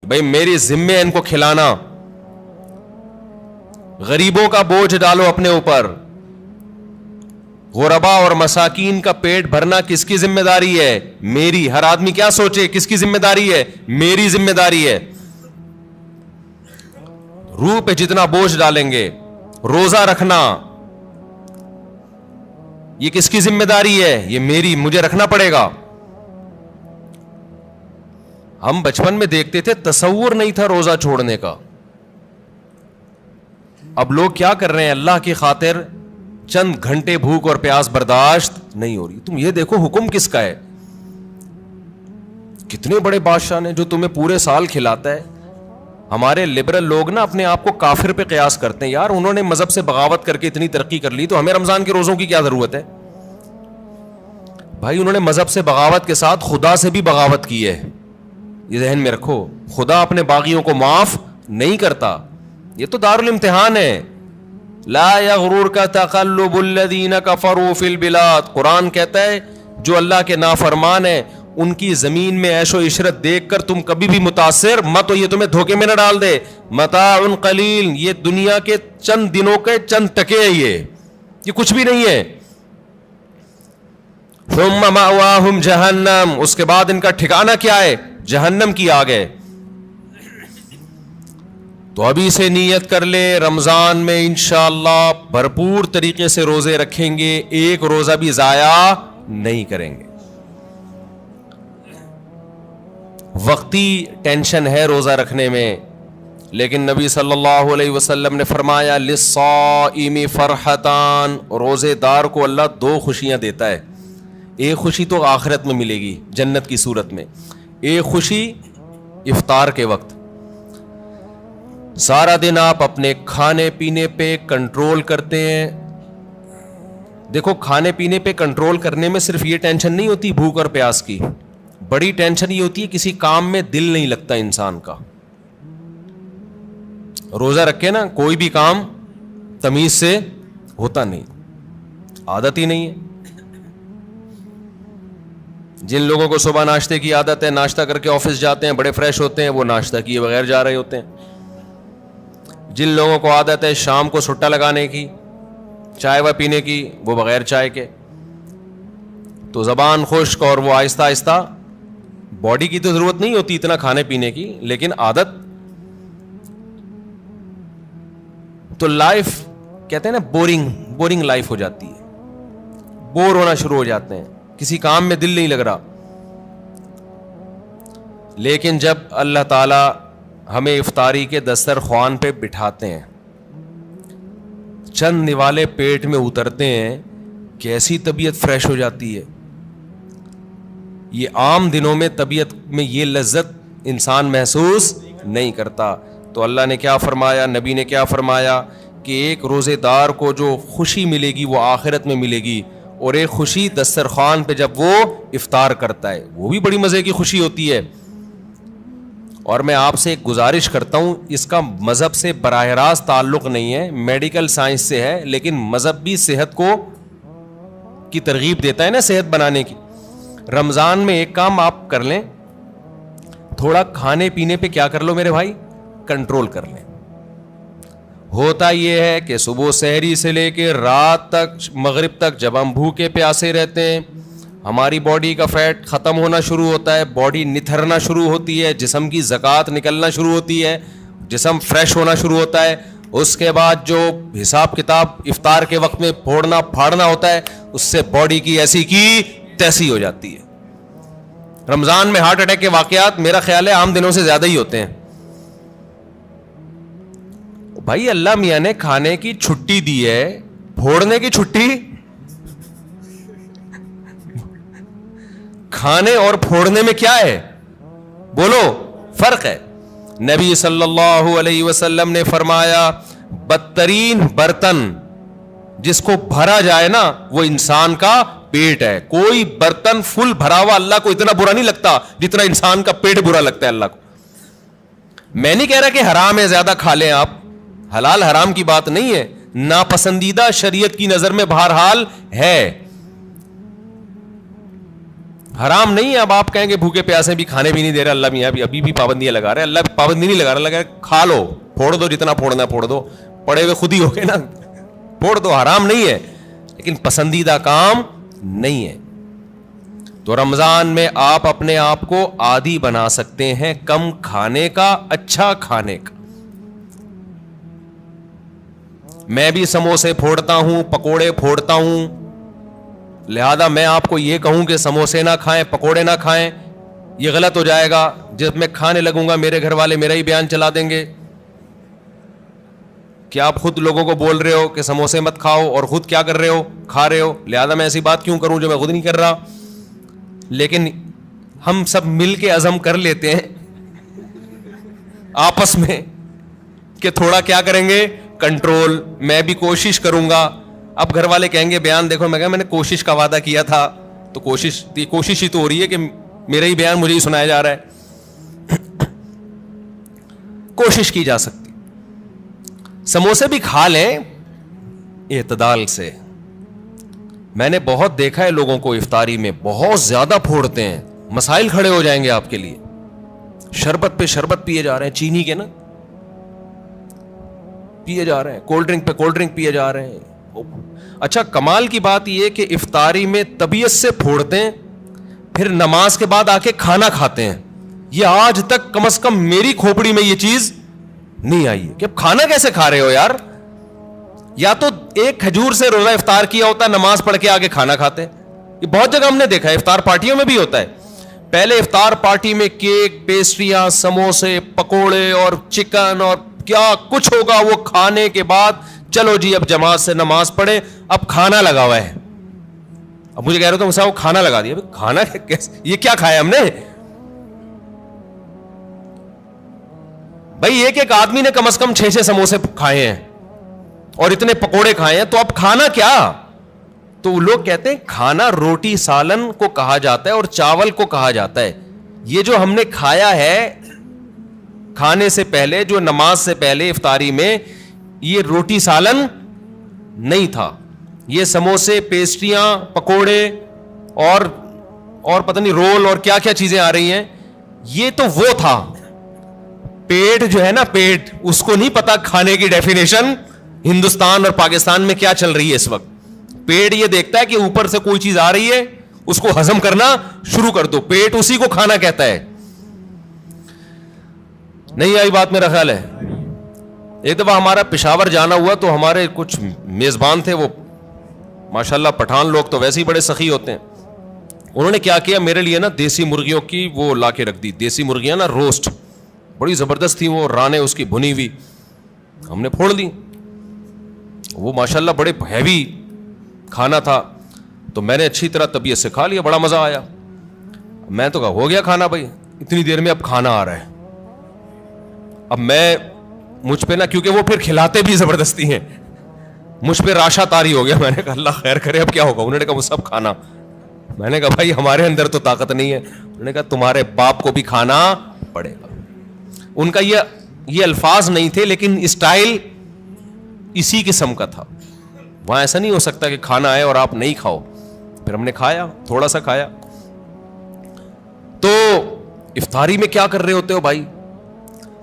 بھائی میری ذمہ ہے ان کو کھلانا. غریبوں کا بوجھ ڈالو اپنے اوپر. غربا اور مساکین کا پیٹ بھرنا کس کی ذمہ داری ہے؟ میری. ہر آدمی کیا سوچے کس کی ذمہ داری ہے؟ میری ذمہ داری ہے. روح پہ جتنا بوجھ ڈالیں گے. روزہ رکھنا یہ کس کی ذمہ داری ہے؟ یہ میری, مجھے رکھنا پڑے گا. ہم بچپن میں دیکھتے تھے, تصور نہیں تھا روزہ چھوڑنے کا. اب لوگ کیا کر رہے ہیں؟ اللہ کی خاطر چند گھنٹے بھوک اور پیاس برداشت نہیں ہو رہی. تم یہ دیکھو حکم کس کا ہے. کتنے بڑے بادشاہ نے جو تمہیں پورے سال کھلاتا ہے. ہمارے لبرل لوگ نا اپنے آپ کو کافر پہ قیاس کرتے ہیں. یار انہوں نے مذہب سے بغاوت کر کے اتنی ترقی کر لی, تو ہمیں رمضان کے روزوں کی کیا ضرورت ہے؟ بھائی انہوں نے مذہب سے بغاوت کے ساتھ خدا سے بھی بغاوت کی ہے. یہ ذہن میں رکھو, خدا اپنے باغیوں کو معاف نہیں کرتا. یہ تو دارالامتحان ہے. لا یغررک تقلب الذین کفروا فی البلاد. قرآن کہتا ہے جو اللہ کے نافرمان ہیں ان کی زمین میں عیش و عشرت دیکھ کر تم کبھی بھی متاثر مت ہو, یہ تمہیں دھوکے میں نہ ڈال دے. متاع قلیل, یہ دنیا کے چند دنوں کے چند ٹکے ہیں, یہ کچھ بھی نہیں ہے. ثم مأواہم جہنم, اس کے بعد ان کا ٹھکانہ کیا ہے؟ جہنم کی آگ ہے. تو ابھی سے نیت کر لے, رمضان میں انشاءاللہ بھرپور طریقے سے روزے رکھیں گے, ایک روزہ بھی ضائع نہیں کریں گے. وقتی ٹینشن ہے روزہ رکھنے میں, لیکن نبی صلی اللہ علیہ وسلم نے فرمایا للصائم فرحتان, روزے دار کو اللہ دو خوشیاں دیتا ہے. ایک خوشی تو آخرت میں ملے گی جنت کی صورت میں, ایک خوشی افطار کے وقت. سارا دن آپ اپنے کھانے پینے پہ کنٹرول کرتے ہیں. دیکھو کھانے پینے پہ کنٹرول کرنے میں صرف یہ ٹینشن نہیں ہوتی بھوک اور پیاس کی, بڑی ٹینشن یہ ہوتی ہے کسی کام میں دل نہیں لگتا انسان کا. روزہ رکھے نا کوئی بھی کام تمیز سے ہوتا نہیں, عادت ہی نہیں ہے. جن لوگوں کو صبح ناشتے کی عادت ہے, ناشتہ کر کے آفس جاتے ہیں, بڑے فریش ہوتے ہیں, وہ ناشتہ کیے بغیر جا رہے ہوتے ہیں. جن لوگوں کو عادت ہے شام کو سٹا لگانے کی, چائے و پینے کی, وہ بغیر چائے کے. تو زبان خشک اور وہ آہستہ آہستہ, باڈی کی تو ضرورت نہیں ہوتی اتنا کھانے پینے کی, لیکن عادت. تو لائف کہتے ہیں نا بورنگ لائف ہو جاتی ہے, بور ہونا شروع ہو جاتے ہیں, کسی کام میں دل نہیں لگ رہا. لیکن جب اللہ تعالی ہمیں افطاری کے دسترخوان پہ بٹھاتے ہیں, چند نوالے پیٹ میں اترتے ہیں, کیسی طبیعت فریش ہو جاتی ہے. یہ عام دنوں میں طبیعت میں یہ لذت انسان محسوس نہیں کرتا. تو اللہ نے کیا فرمایا, نبی نے کیا فرمایا کہ ایک روزے دار کو جو خوشی ملے گی وہ آخرت میں ملے گی, اور ایک خوشی دسترخوان پہ جب وہ افطار کرتا ہے وہ بھی بڑی مزے کی خوشی ہوتی ہے. اور میں آپ سے ایک گزارش کرتا ہوں, اس کا مذہب سے براہ راست تعلق نہیں ہے, میڈیکل سائنس سے ہے, لیکن مذہب بھی صحت کو کی ترغیب دیتا ہے نا صحت بنانے کی. رمضان میں ایک کام آپ کر لیں, تھوڑا کھانے پینے پہ کیا کر لو میرے بھائی, کنٹرول کر لیں. ہوتا یہ ہے کہ صبح سحری سے لے کے رات تک مغرب تک جب ہم بھوکے پیاسے رہتے ہیں, ہماری باڈی کا فیٹ ختم ہونا شروع ہوتا ہے, باڈی نتھرنا شروع ہوتی ہے, جسم کی زکوٰۃ نکلنا شروع ہوتی ہے, جسم فریش ہونا شروع ہوتا ہے. اس کے بعد جو حساب کتاب افطار کے وقت میں پھوڑنا پھاڑنا ہوتا ہے, اس سے باڈی کی ایسی کی تیسی ہو جاتی ہے. رمضان میں ہارٹ اٹیک کے واقعات میرا خیال ہے عام دنوں سے زیادہ ہی ہوتے ہیں. بھائی اللہ میاں نے کھانے کی چھٹی دی ہے, پھوڑنے کی چھٹی, کھانے اور پھوڑنے میں کیا ہے بولو, فرق ہے. نبی صلی اللہ علیہ وسلم نے فرمایا بدترین برتن جس کو بھرا جائے نا وہ انسان کا پیٹ ہے. کوئی برتن فل بھرا ہوا اللہ کو اتنا برا نہیں لگتا جتنا انسان کا پیٹ برا لگتا ہے اللہ کو. میں نہیں کہہ رہا کہ حرام ہے زیادہ کھا لیں آپ, حلال حرام کی بات نہیں ہے, ناپسندیدہ شریعت کی نظر میں بہرحال ہے. حرام نہیں ہے. اب آپ کہیں گے بھوکے پیاسے بھی کھانے بھی نہیں دے رہے اللہ میاں, ابھی بھی پابندیاں لگا رہے. اللہ پابندی نہیں لگا رہا, لگا کھا لو, پھوڑ دو, جتنا پھوڑنا پھوڑ دو, پڑے ہوئے خود ہی ہو گئے نا, پھوڑ دو. حرام نہیں ہے لیکن پسندیدہ کام نہیں ہے. تو رمضان میں آپ اپنے آپ کو عادی بنا سکتے ہیں کم کھانے کا, اچھا کھانے کا. میں بھی سموسے پھوڑتا ہوں, پکوڑے پھوڑتا ہوں, لہذا میں آپ کو یہ کہوں کہ سموسے نہ کھائیں, پکوڑے نہ کھائیں, یہ غلط ہو جائے گا. جب میں کھانے لگوں گا میرے گھر والے میرا ہی بیان چلا دیں گے کہ آپ خود لوگوں کو بول رہے ہو کہ سموسے مت کھاؤ اور خود کیا کر رہے ہو, کھا رہے ہو. لہذا میں ایسی بات کیوں کروں جو میں خود نہیں کر رہا. لیکن ہم سب مل کے عزم کر لیتے ہیں آپس میں کہ تھوڑا کیا کریں گے, کنٹرول. میں بھی کوشش کروں گا. اب گھر والے کہیں گے بیان دیکھو, میں کہا میں نے کوشش کا وعدہ کیا تھا, تو کوشش ہی تو ہو رہی ہے کہ میرا ہی بیان مجھے ہی سنایا جا رہا ہے. کوشش کی جا سکتی. سموسے بھی کھا لیں اعتدال سے. میں نے بہت دیکھا ہے لوگوں کو افطاری میں بہت زیادہ پھوڑتے ہیں, مسائل کھڑے ہو جائیں گے آپ کے لیے. شربت پہ شربت پیے جا رہے ہیں, چینی کے نا پیے جا رہے ہیں, کولڈ ڈرنک پہ کولڈ ڈرنک پیے جا رہے ہیں. اچھا کمال کی بات یہ کہ افطاری میں طبیعت سے پھوڑتے ہیں, پھر نماز کے بعد آ کے کھانا کھاتے ہیں. یہ آج تک کم از کم میری کھوپڑی میں یہ چیز نہیں آئی ہے کہ اب کھانا کیسے کھا رہے ہو یار. یا تو ایک کھجور سے روزہ افطار کیا ہوتا ہے, نماز پڑھ کے آگے کھانا کھاتے ہیں. یہ بہت جگہ ہم نے دیکھا ہے, افطار پارٹیوں میں بھی ہوتا ہے. پہلے افطار پارٹی میں کیک, پیسٹریاں, سموسے, پکوڑے اور چکن اور کیا کچھ ہوگا, وہ کھانے کے بعد چلو جی اب جماعت سے نماز پڑھے, اب کھانا لگا ہوا ہے. اب مجھے کہہ رہے ہو تو وہ کھانا لگا دیا. کھانا یہ کیا کھایا ہم نے بھائی؟ ایک آدمی نے کم از کم 6 سموسے کھائے ہیں اور اتنے پکوڑے کھائے ہیں, تو اب کھانا کیا؟ تو لوگ کہتے ہیں کھانا روٹی سالن کو کہا جاتا ہے اور چاول کو کہا جاتا ہے. یہ جو ہم نے کھایا ہے کھانے سے پہلے, جو نماز سے پہلے افطاری میں, یہ روٹی سالن نہیں تھا. یہ سموسے, پیسٹریاں, پکوڑے اور پتہ نہیں رول اور کیا کیا چیزیں آ رہی ہیں, یہ تو وہ تھا. پیٹ جو ہے نا, پیٹ, اس کو نہیں پتا کھانے کی ڈیفینیشن ہندوستان اور پاکستان میں کیا چل رہی ہے اس وقت. پیٹ یہ دیکھتا ہے کہ اوپر سے کوئی چیز آ رہی ہے, اس کو ہضم کرنا شروع کر دو. پیٹ اسی کو کھانا کہتا ہے. نہیں آئی بات میرا خیال ہے. ایک دفعہ ہمارا پشاور جانا ہوا تو ہمارے کچھ میزبان تھے, وہ ماشاءاللہ پٹھان لوگ تو ویسے ہی بڑے سخی ہوتے ہیں. انہوں نے کیا کیا, میرے لیے نا دیسی مرغیوں کی وہ لا کے رکھ دی. دیسی مرغیاں نا روسٹ, بڑی زبردست تھی وہ, رانے اس کی بھنی ہوئی. ہم نے پھوڑ دی. وہ ماشاءاللہ بڑے ہیوی کھانا تھا, تو میں نے اچھی طرح طبیعت سے کھا لیا, بڑا مزہ آیا. میں تو کہا ہو گیا کھانا بھائی, اتنی دیر میں اب کھانا آ رہا ہے. اب مجھ پہ نا, کیونکہ وہ پھر کھلاتے بھی زبردستی ہیں, مجھ پہ راشا تاری ہو گیا. میں نے کہا اللہ خیر کرے, اب کیا ہوگا. انہوں نے کہا وہ سب کھانا. میں نے کہا بھائی ہمارے اندر تو طاقت نہیں ہے. انہوں نے کہا تمہارے باپ کو بھی کھانا پڑے گا. ان کا یہ الفاظ نہیں تھے, لیکن اسٹائل اسی قسم کا تھا. وہاں ایسا نہیں ہو سکتا کہ کھانا آئے اور آپ نہیں کھاؤ. پھر ہم نے کھایا, تھوڑا سا کھایا. تو افطاری میں کیا کر رہے ہوتے ہو بھائی؟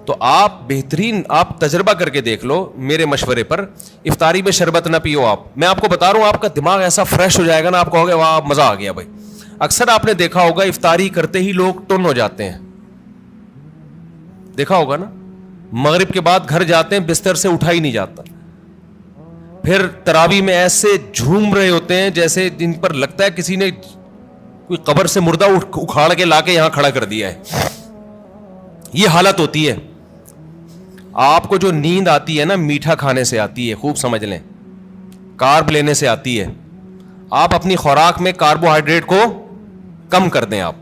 تو آپ بہترین, آپ تجربہ کر کے دیکھ لو میرے مشورے پر. افطاری میں شربت نہ پیو. میں آپ کو بتا رہا ہوں, آپ کا دماغ ایسا فریش ہو جائے گا نا, آپ کہو گے واہ مزہ آ گیا بھائی. اکثر آپ نے دیکھا ہوگا افطاری کرتے ہی لوگ ٹن ہو جاتے ہیں, دیکھا ہوگا نا. مغرب کے بعد گھر جاتے ہیں, بستر سے اٹھا ہی نہیں جاتا. پھر تراویح میں ایسے جھوم رہے ہوتے ہیں جیسے جن پر لگتا ہے کسی نے کوئی قبر سے مردہ اکھاڑ کے لا کے یہاں کھڑا کر دیا ہے. یہ حالت ہوتی ہے. آپ کو جو نیند آتی ہے نا, میٹھا کھانے سے آتی ہے, خوب سمجھ لیں, کارب لینے سے آتی ہے. آپ اپنی خوراک میں کاربوہائیڈریٹ کو کم کر دیں, آپ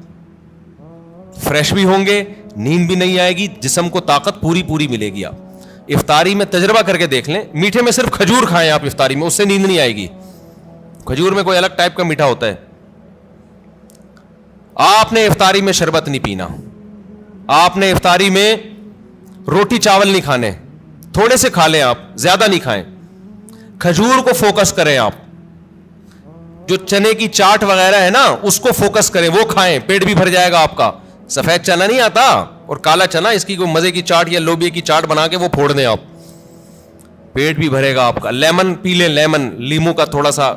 فریش بھی ہوں گے, نیند بھی نہیں آئے گی, جسم کو طاقت پوری ملے گی. آپ افطاری میں تجربہ کر کے دیکھ لیں, میٹھے میں صرف کھجور کھائیں آپ افطاری میں, اس سے نیند نہیں آئے گی. کھجور میں کوئی الگ ٹائپ کا میٹھا ہوتا ہے. آپ نے افطاری میں شربت نہیں پینا, آپ نے افطاری میں روٹی چاول نہیں کھانے, تھوڑے سے کھا لیں آپ, زیادہ نہیں کھائیں. کھجور کو فوکس کریں آپ. جو چنے کی چاٹ وغیرہ ہے نا اس کو فوکس کریں, وہ کھائیں, پیٹ بھی بھر جائے گا آپ کا. سفید چنا نہیں آتا اور کالا چنا, اس کی کوئی مزے کی چاٹ یا لوبیا کی چاٹ بنا کے وہ پھوڑ دیں آپ, پیٹ بھی بھرے گا آپ کا. لیمن پی لیں, لیمن, لیمو کا تھوڑا سا